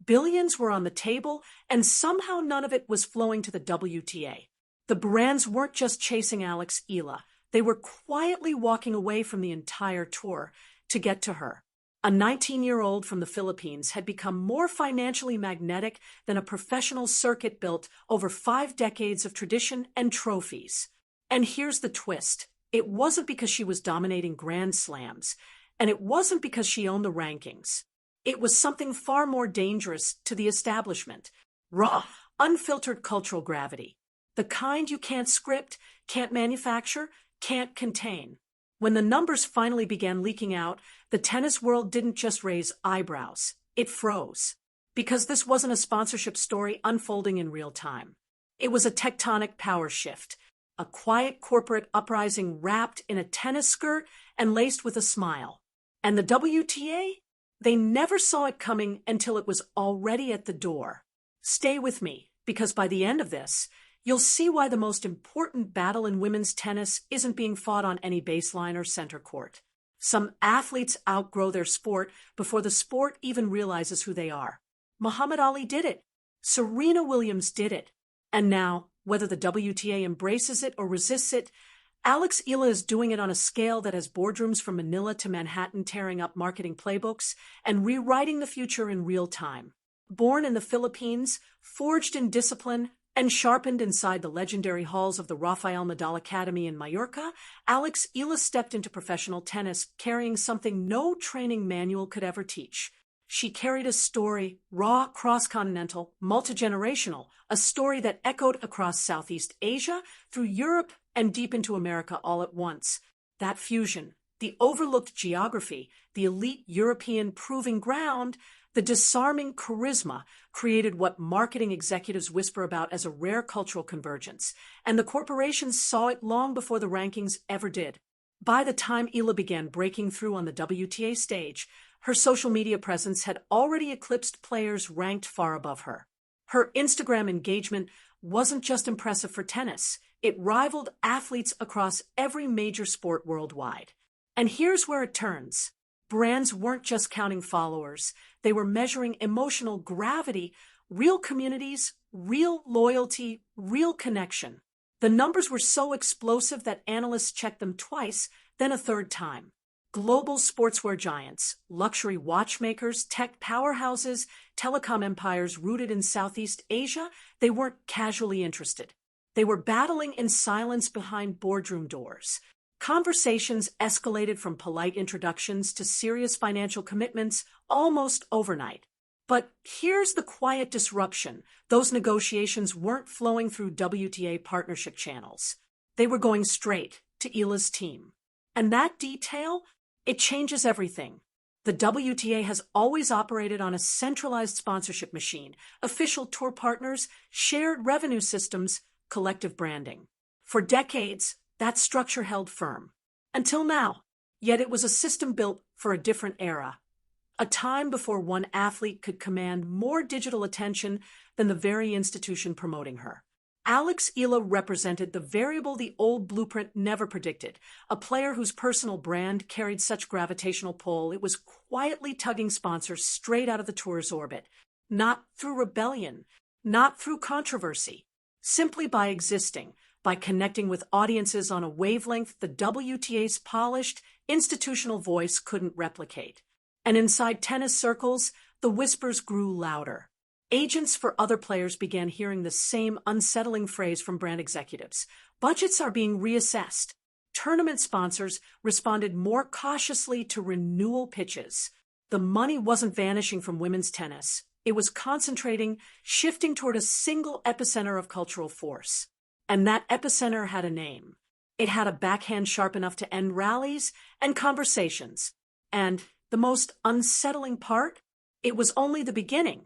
Billions were on the table, and somehow none of it was flowing to the WTA. The brands weren't just chasing Eala, they were quietly walking away from the entire tour to get to her. A 19-year-old from the Philippines had become more financially magnetic than a professional circuit built over 5 decades of tradition and trophies. And here's the twist. It wasn't because she was dominating Grand Slams, and it wasn't because she owned the rankings. It was something far more dangerous to the establishment. Raw, unfiltered cultural gravity. The kind you can't script, can't manufacture, can't contain. When the numbers finally began leaking out, the tennis world didn't just raise eyebrows. It froze. Because this wasn't a sponsorship story unfolding in real time. It was a tectonic power shift. A quiet corporate uprising wrapped in a tennis skirt and laced with a smile. And the WTA? They never saw it coming until it was already at the door. Stay with me, because by the end of this, you'll see why the most important battle in women's tennis isn't being fought on any baseline or center court. Some athletes outgrow their sport before the sport even realizes who they are. Muhammad Ali did it. Serena Williams did it. And now, whether the WTA embraces it or resists it, Eala is doing it on a scale that has boardrooms from Manila to Manhattan tearing up marketing playbooks and rewriting the future in real time. Born in the Philippines, forged in discipline, and sharpened inside the legendary halls of the Rafael Nadal Academy in Mallorca, Eala stepped into professional tennis carrying something no training manual could ever teach. She carried a story, raw, cross-continental, multi-generational, a story that echoed across Southeast Asia, through Europe, and deep into America all at once. That fusion, the overlooked geography, the elite European proving ground, the disarming charisma created what marketing executives whisper about as a rare cultural convergence, and the corporations saw it long before the rankings ever did. By the time Eala began breaking through on the WTA stage, her social media presence had already eclipsed players ranked far above her. Her Instagram engagement wasn't just impressive for tennis, it rivaled athletes across every major sport worldwide. And here's where it turns. Brands weren't just counting followers, they were measuring emotional gravity, real communities, real loyalty, real connection. The numbers were so explosive that analysts checked them twice, then a third time. Global sportswear giants, luxury watchmakers, tech powerhouses, telecom empires rooted in Southeast Asia, they weren't casually interested. They were battling in silence behind boardroom doors. Conversations escalated from polite introductions to serious financial commitments almost overnight. But here's the quiet disruption. Those negotiations weren't flowing through WTA partnership channels. They were going straight to Eala's team. And that detail, it changes everything. The WTA has always operated on a centralized sponsorship machine, official tour partners, shared revenue systems, collective branding. For decades, that structure held firm. Until now. Yet it was a system built for a different era. A time before one athlete could command more digital attention than the very institution promoting her. Eala represented the variable the old blueprint never predicted, a player whose personal brand carried such gravitational pull it was quietly tugging sponsors straight out of the tour's orbit. Not through rebellion, not through controversy, simply by existing, by connecting with audiences on a wavelength the WTA's polished, institutional voice couldn't replicate. And inside tennis circles, the whispers grew louder. Agents for other players began hearing the same unsettling phrase from brand executives. Budgets are being reassessed. Tournament sponsors responded more cautiously to renewal pitches. The money wasn't vanishing from women's tennis. It was concentrating, shifting toward a single epicenter of cultural force. And that epicenter had a name. It had a backhand sharp enough to end rallies and conversations. And the most unsettling part? It was only the beginning.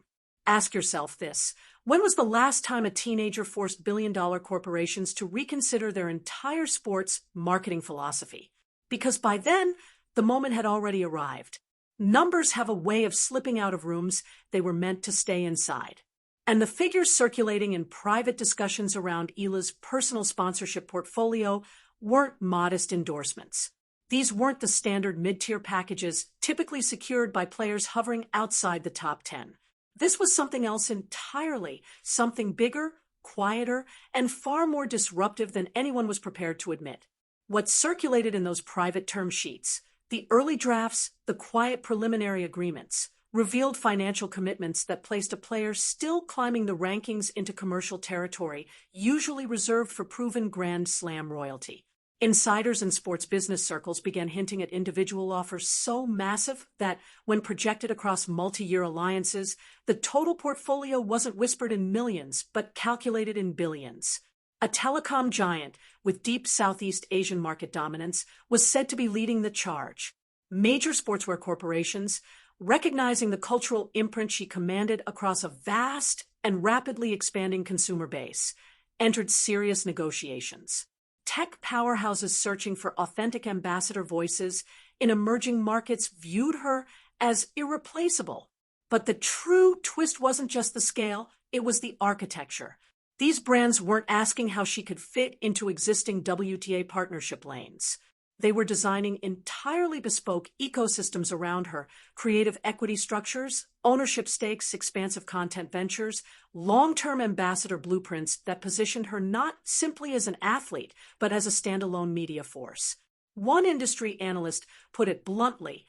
Ask yourself this. When was the last time a teenager forced billion-dollar corporations to reconsider their entire sport's marketing philosophy? Because by then, the moment had already arrived. Numbers have a way of slipping out of rooms they were meant to stay inside. And the figures circulating in private discussions around Eala's personal sponsorship portfolio weren't modest endorsements. These weren't the standard mid-tier packages typically secured by players hovering outside the top 10. This was something else entirely, something bigger, quieter, and far more disruptive than anyone was prepared to admit. What circulated in those private term sheets, the early drafts, the quiet preliminary agreements, revealed financial commitments that placed a player still climbing the rankings into commercial territory, usually reserved for proven Grand Slam royalty. Insiders in sports business circles began hinting at individual offers so massive that, when projected across multi-year alliances, the total portfolio wasn't whispered in millions, but calculated in billions. A telecom giant with deep Southeast Asian market dominance was said to be leading the charge. Major sportswear corporations, recognizing the cultural imprint she commanded across a vast and rapidly expanding consumer base, entered serious negotiations. Tech powerhouses searching for authentic ambassador voices in emerging markets viewed her as irreplaceable. But the true twist wasn't just the scale, it was the architecture. These brands weren't asking how she could fit into existing WTA partnership lanes. They were designing entirely bespoke ecosystems around her, creative equity structures, ownership stakes, expansive content ventures, long-term ambassador blueprints that positioned her not simply as an athlete, but as a standalone media force. One industry analyst put it bluntly: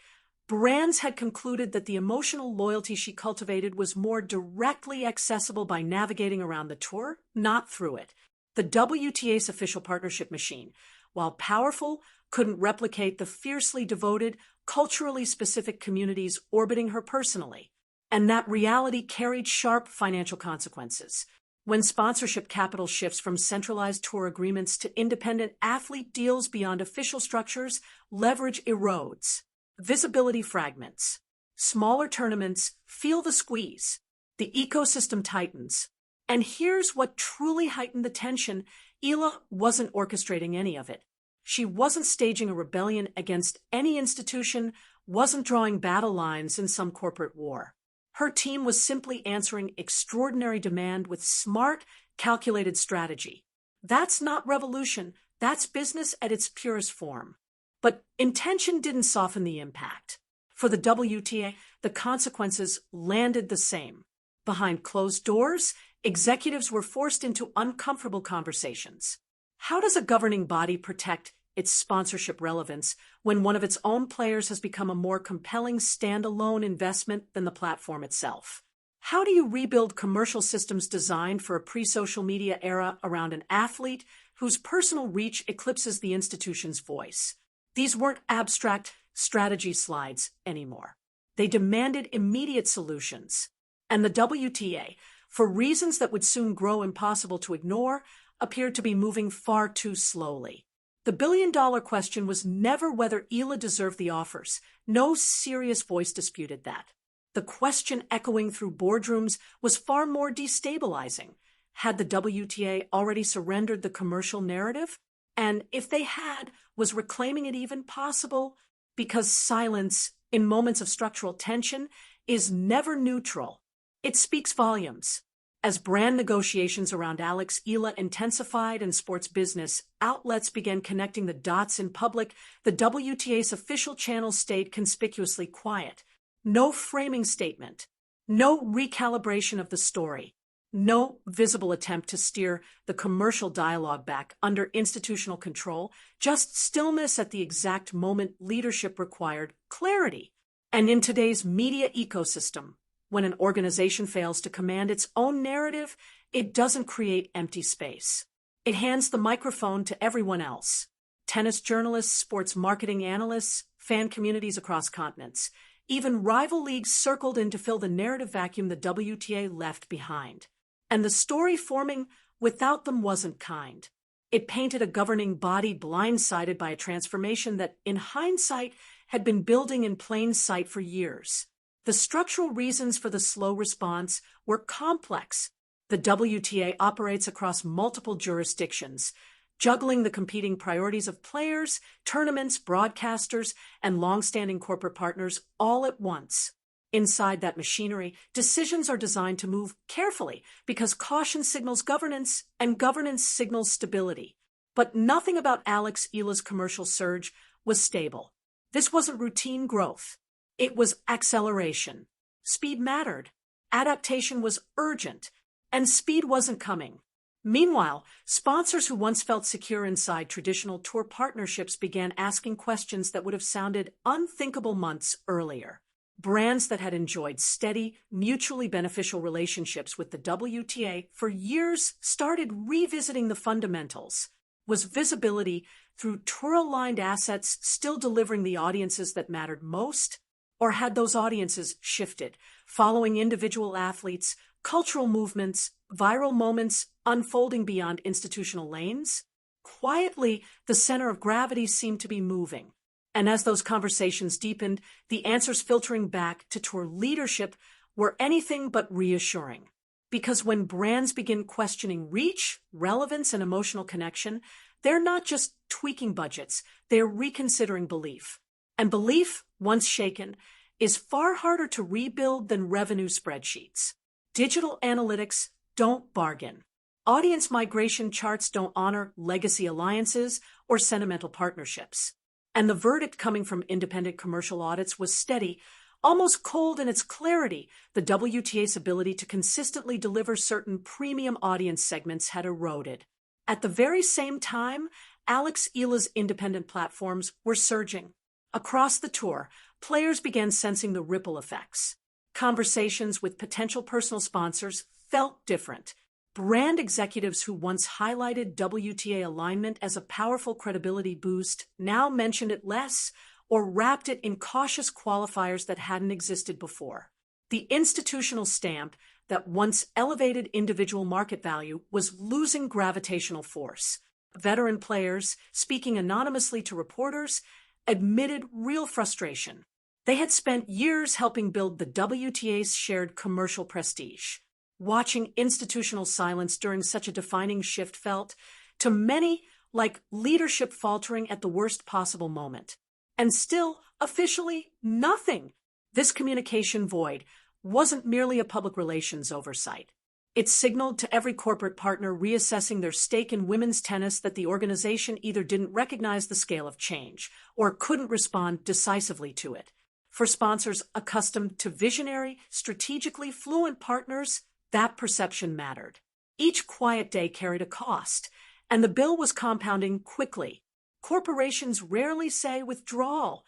brands had concluded that the emotional loyalty she cultivated was more directly accessible by navigating around the tour, not through it. The WTA's official partnership machine, while powerful, couldn't replicate the fiercely devoted, culturally specific communities orbiting her personally. And that reality carried sharp financial consequences. When sponsorship capital shifts from centralized tour agreements to independent athlete deals beyond official structures, leverage erodes. Visibility fragments. Smaller tournaments feel the squeeze. The ecosystem tightens. And here's what truly heightened the tension: Eala wasn't orchestrating any of it. She wasn't staging a rebellion against any institution, wasn't drawing battle lines in some corporate war. Her team was simply answering extraordinary demand with smart, calculated strategy. That's not revolution, that's business at its purest form. But intention didn't soften the impact. For the WTA, the consequences landed the same. Behind closed doors, executives were forced into uncomfortable conversations. How does a governing body protect its sponsorship relevance when one of its own players has become a more compelling standalone investment than the platform itself? How do you rebuild commercial systems designed for a pre-social media era around an athlete whose personal reach eclipses the institution's voice? These weren't abstract strategy slides anymore. They demanded immediate solutions. And the WTA, for reasons that would soon grow impossible to ignore, appeared to be moving far too slowly. The billion-dollar question was never whether Eala deserved the offers. No serious voice disputed that. The question echoing through boardrooms was far more destabilizing. Had the WTA already surrendered the commercial narrative? And if they had, was reclaiming it even possible? Because silence, in moments of structural tension, is never neutral. It speaks volumes. As brand negotiations around Alex Eala intensified and sports business outlets began connecting the dots in public, the WTA's official channels stayed conspicuously quiet. No framing statement, no recalibration of the story, no visible attempt to steer the commercial dialogue back under institutional control, just stillness at the exact moment leadership required clarity. And in today's media ecosystem, when an organization fails to command its own narrative, it doesn't create empty space. It hands the microphone to everyone else. Tennis journalists, sports marketing analysts, fan communities across continents. Even rival leagues circled in to fill the narrative vacuum the WTA left behind. And the story forming without them wasn't kind. It painted a governing body blindsided by a transformation that, in hindsight, had been building in plain sight for years. The structural reasons for the slow response were complex. The WTA operates across multiple jurisdictions, juggling the competing priorities of players, tournaments, broadcasters, and long-standing corporate partners all at once. Inside that machinery, decisions are designed to move carefully because caution signals governance and governance signals stability. But nothing about Alex Eala's commercial surge was stable. This wasn't routine growth. It was acceleration. Speed mattered. Adaptation was urgent, and speed wasn't coming. Meanwhile, sponsors who once felt secure inside traditional tour partnerships began asking questions that would have sounded unthinkable months earlier. Brands that had enjoyed steady, mutually beneficial relationships with the WTA for years started revisiting the fundamentals. Was visibility through tour-aligned assets still delivering the audiences that mattered most? Or had those audiences shifted, following individual athletes, cultural movements, viral moments unfolding beyond institutional lanes? Quietly, the center of gravity seemed to be moving. And as those conversations deepened, the answers filtering back to tour leadership were anything but reassuring. Because when brands begin questioning reach, relevance, and emotional connection, they're not just tweaking budgets, they're reconsidering belief. And belief, once shaken, is far harder to rebuild than revenue spreadsheets. Digital analytics don't bargain. Audience migration charts don't honor legacy alliances or sentimental partnerships. And the verdict coming from independent commercial audits was steady, almost cold in its clarity. The WTA's ability to consistently deliver certain premium audience segments had eroded. At the very same time, Eala's independent platforms were surging. Across the tour, players began sensing the ripple effects. Conversations with potential personal sponsors felt different. Brand executives who once highlighted WTA alignment as a powerful credibility boost now mentioned it less or wrapped it in cautious qualifiers that hadn't existed before. The institutional stamp that once elevated individual market value was losing gravitational force. Veteran players, speaking anonymously to reporters, admitted real frustration. They had spent years helping build the WTA's shared commercial prestige. Watching institutional silence during such a defining shift felt, to many, like leadership faltering at the worst possible moment. And still, officially, nothing. This communication void wasn't merely a public relations oversight. It signaled to every corporate partner reassessing their stake in women's tennis that the organization either didn't recognize the scale of change or couldn't respond decisively to it. For sponsors accustomed to visionary, strategically fluent partners, that perception mattered. Each quiet day carried a cost, and the bill was compounding quickly. Corporations rarely say withdrawal.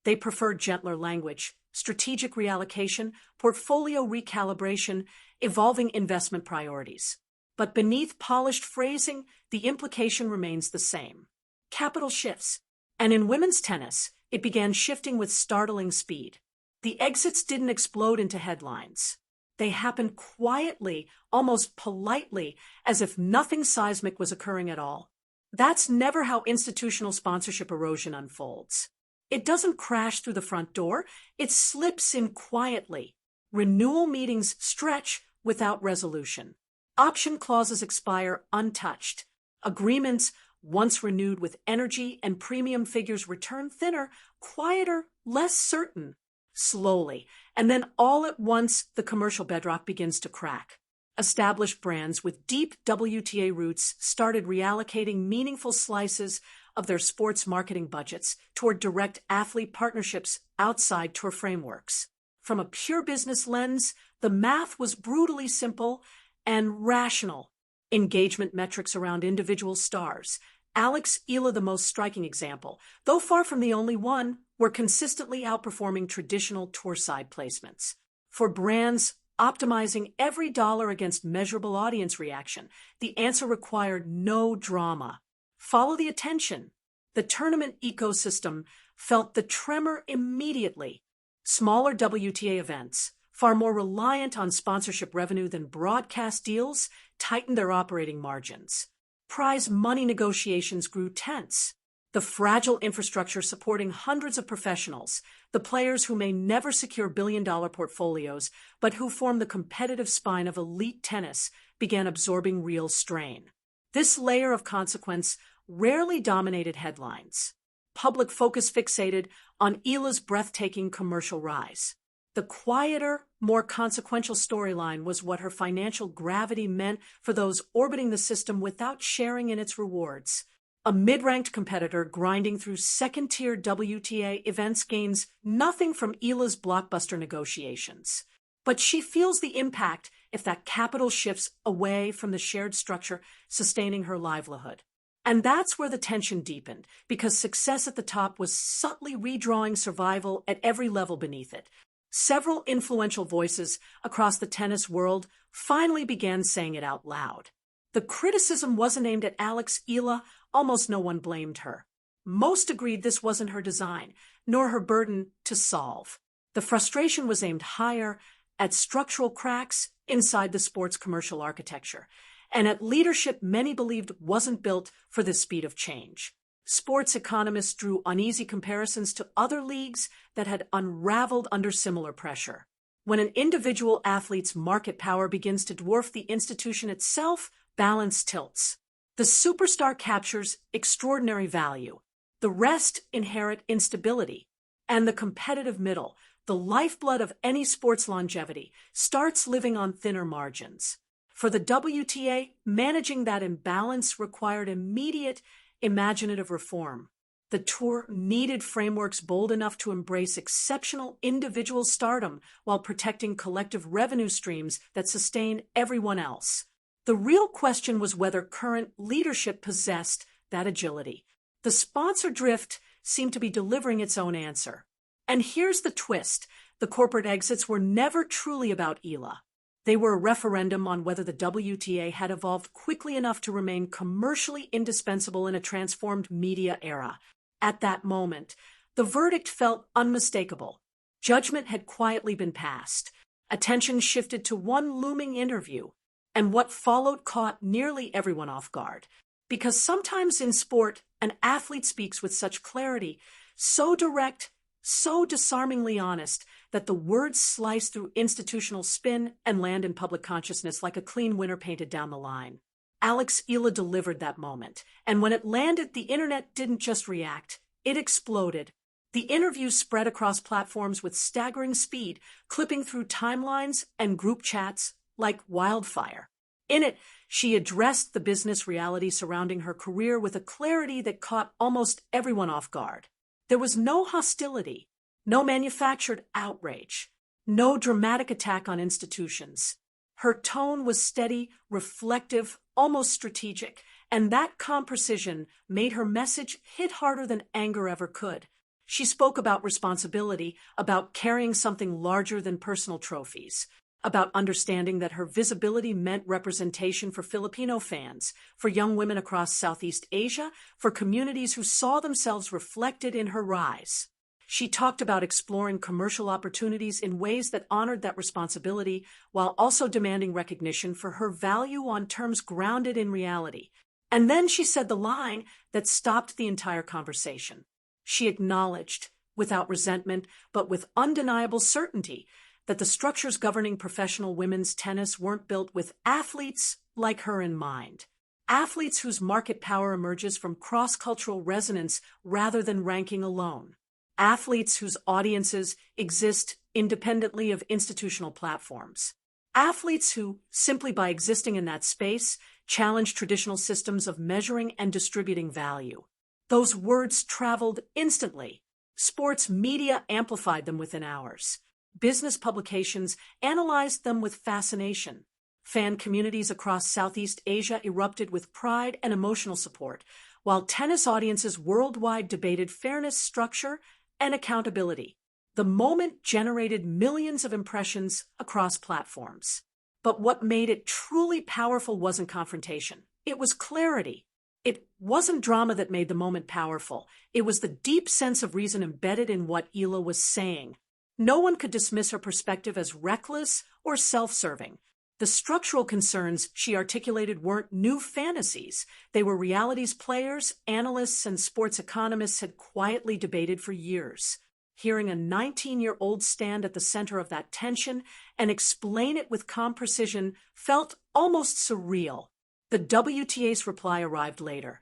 They prefer gentler language, strategic reallocation, portfolio recalibration, evolving investment priorities. But beneath polished phrasing, the implication remains the same. Capital shifts. And in women's tennis, it began shifting with startling speed. The exits didn't explode into headlines. They happened quietly, almost politely, as if nothing seismic was occurring at all. That's never how institutional sponsorship erosion unfolds. It doesn't crash through the front door, it slips in quietly. Renewal meetings stretch without resolution. Option clauses expire untouched. Agreements, once renewed with energy and premium figures, return thinner, quieter, less certain. Slowly, and then all at once, the commercial bedrock begins to crack. Established brands with deep WTA roots started reallocating meaningful slices of their sports marketing budgets toward direct athlete partnerships outside tour frameworks. From a pure business lens, the math was brutally simple and rational. Engagement metrics around individual stars, Eala the most striking example, though far from the only one, were consistently outperforming traditional tourside placements. For brands optimizing every dollar against measurable audience reaction, the answer required no drama. Follow the attention. The tournament ecosystem felt the tremor immediately. Smaller WTA events, far more reliant on sponsorship revenue than broadcast deals, tightened their operating margins. Prize money negotiations grew tense. The fragile infrastructure supporting hundreds of professionals, the players who may never secure billion-dollar portfolios, but who form the competitive spine of elite tennis, began absorbing real strain. This layer of consequence rarely dominated headlines. Public focus fixated on Eala's breathtaking commercial rise. The quieter, more consequential storyline was what her financial gravity meant for those orbiting the system without sharing in its rewards. A mid-ranked competitor grinding through second-tier WTA events gains nothing from Eala's blockbuster negotiations. But she feels the impact if that capital shifts away from the shared structure sustaining her livelihood. And that's where the tension deepened, because success at the top was subtly redrawing survival at every level beneath it. Several influential voices across the tennis world finally began saying it out loud. The criticism wasn't aimed at Eala, almost no one blamed her. Most agreed this wasn't her design, nor her burden to solve. The frustration was aimed higher, at structural cracks inside the sport's commercial architecture, and at leadership many believed wasn't built for the speed of change. Sports economists drew uneasy comparisons to other leagues that had unraveled under similar pressure. When an individual athlete's market power begins to dwarf the institution itself, balance tilts. The superstar captures extraordinary value. The rest inherit instability. And the competitive middle, the lifeblood of any sport's longevity, starts living on thinner margins. For the WTA, managing that imbalance required immediate, imaginative reform. The tour needed frameworks bold enough to embrace exceptional individual stardom while protecting collective revenue streams that sustain everyone else. The real question was whether current leadership possessed that agility. The sponsor drift seemed to be delivering its own answer. And here's the twist. The corporate exits were never truly about Eala. They were a referendum on whether the WTA had evolved quickly enough to remain commercially indispensable in a transformed media era. At that moment, the verdict felt unmistakable. Judgment had quietly been passed. Attention shifted to one looming interview, and what followed caught nearly everyone off guard. Because sometimes in sport, an athlete speaks with such clarity, so direct, so disarmingly honest, that the words slice through institutional spin and land in public consciousness like a clean winner painted down the line. Eala delivered that moment, and when it landed, the internet didn't just react, it exploded. The interview spread across platforms with staggering speed, clipping through timelines and group chats like wildfire. In it, she addressed the business reality surrounding her career with a clarity that caught almost everyone off guard. There was no hostility, no manufactured outrage, no dramatic attack on institutions. Her tone was steady, reflective, almost strategic, and that calm precision made her message hit harder than anger ever could. She spoke about responsibility, about carrying something larger than personal trophies, about understanding that her visibility meant representation for Filipino fans, for young women across Southeast Asia, for communities who saw themselves reflected in her rise. She talked about exploring commercial opportunities in ways that honored that responsibility while also demanding recognition for her value on terms grounded in reality. And then she said the line that stopped the entire conversation. She acknowledged, without resentment, but with undeniable certainty, that the structures governing professional women's tennis weren't built with athletes like her in mind. Athletes whose market power emerges from cross-cultural resonance rather than ranking alone. Athletes whose audiences exist independently of institutional platforms. Athletes who, simply by existing in that space, challenge traditional systems of measuring and distributing value. Those words traveled instantly. Sports media amplified them within hours. Business publications analyzed them with fascination. Fan communities across Southeast Asia erupted with pride and emotional support, while tennis audiences worldwide debated fairness, structure, and accountability. The moment generated millions of impressions across platforms. But what made it truly powerful wasn't confrontation. It was clarity. It wasn't drama that made the moment powerful. It was the deep sense of reason embedded in what Eala was saying. No one could dismiss her perspective as reckless or self-serving. The structural concerns she articulated weren't new fantasies. They were realities players, analysts, and sports economists had quietly debated for years. Hearing a 19-year-old stand at the center of that tension and explain it with calm precision felt almost surreal. The WTA's reply arrived later,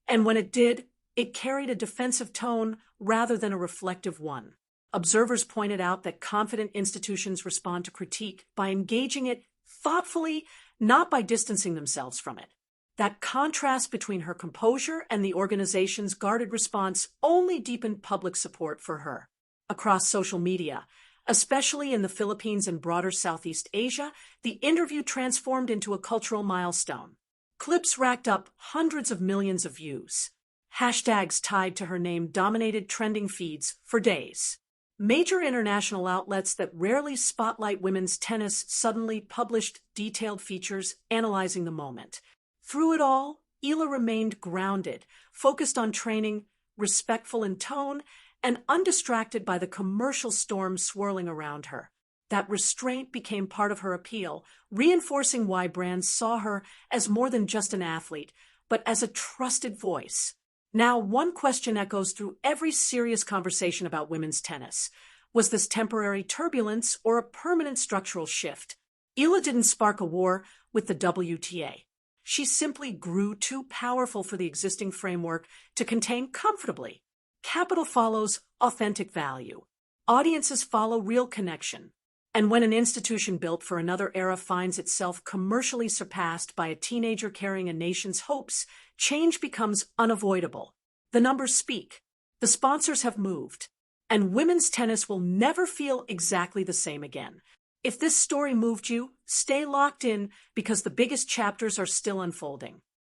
and when it did, it carried a defensive tone rather than a reflective one. Observers pointed out that confident institutions respond to critique by engaging it thoughtfully, not by distancing themselves from it. That contrast between her composure and the organization's guarded response only deepened public support for her. Across social media, Especially in the Philippines and broader Southeast Asia, the interview transformed into a cultural milestone. Clips racked up hundreds of millions of views. Hashtags tied to her name dominated trending feeds for days. Major international outlets that rarely spotlight women's tennis suddenly published detailed features analyzing the moment. Through it all, Eala remained grounded, focused on training, respectful in tone, and undistracted by the commercial storm swirling around her. That restraint became part of her appeal, reinforcing why brands saw her as more than just an athlete, but as a trusted voice. Now, one question echoes through every serious conversation about women's tennis. Was this temporary turbulence or a permanent structural shift? Eala didn't spark a war with the WTA. She simply grew too powerful for the existing framework to contain comfortably. Capital follows authentic value. Audiences follow real connection. And when an institution built for another era finds itself commercially surpassed by a teenager carrying a nation's hopes, change becomes unavoidable. The numbers speak. The sponsors have moved. And women's tennis will never feel exactly the same again. If this story moved you, stay locked in because the biggest chapters are still unfolding.